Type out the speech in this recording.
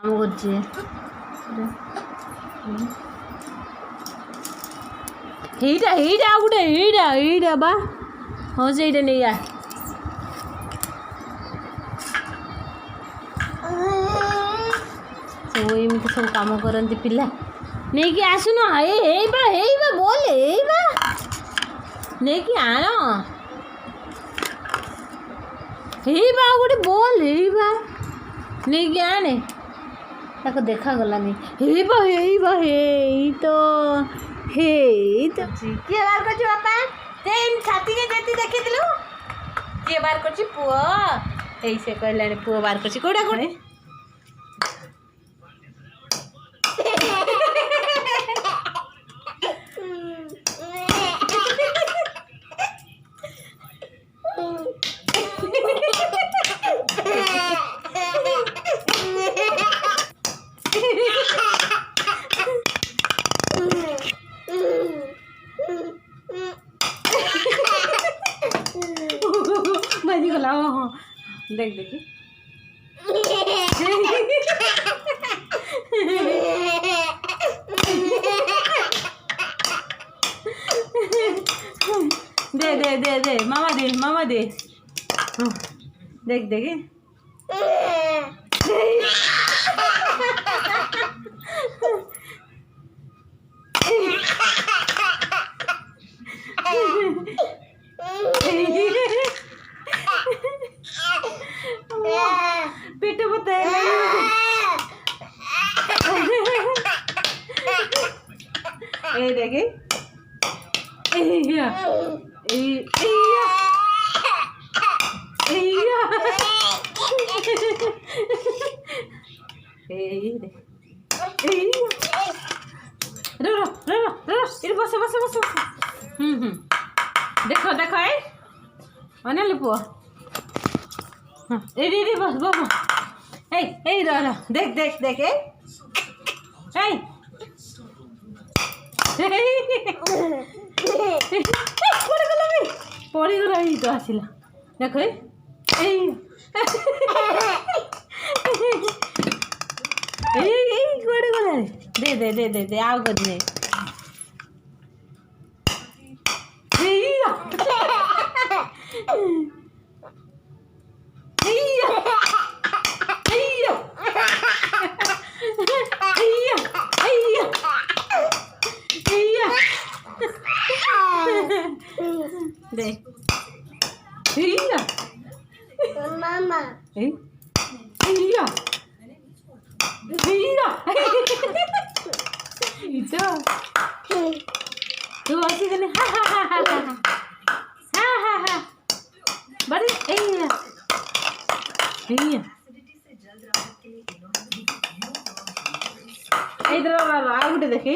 काम করছে এইটা এইটা গোটে এইটা এইটা বা হচ্ছে এইটা নেই আ ସବୁ ଏମିତି ସବୁ କାମ କରନ୍ତି ପିଲା ନେଇକି ଆସୁନ ଏଇ ବା ବୋଲ ଏଇ ବା ନେଇକି ଆଣ ଏଇ ବା ଗୋଟେ ବୋଲ ଏଇ ବା ନେଇକି ଆଣେ ତାକୁ ଦେଖାଗଲାନି ହେଇ ବା ହେଇ ତ କିଏ ବାର କରୁଛି ବାପା ସେଇ ଛାତିରେ ଯେତି ଦେଖିଥିଲୁ କିଏ ବାର କରୁଛି ପୁଅ ଏଇ ସେ କହିଲାଣି ପୁଅ ବାର କରୁଛି କୋଉଟା କୋଉଟା मजी गला हाँ देख देखी दे दे दे दे मामा दे देख देखी पेट बताए ए देखे बस बस बस देखो देखो अनिल पुआ ए बस बस ए रह देख देख देख पड़गला ये तो आसला देख कड़े गला दे दे दे दे दे आउ कर दे मामा तू आसी गले हा बड़े इधर आ गोटे देखी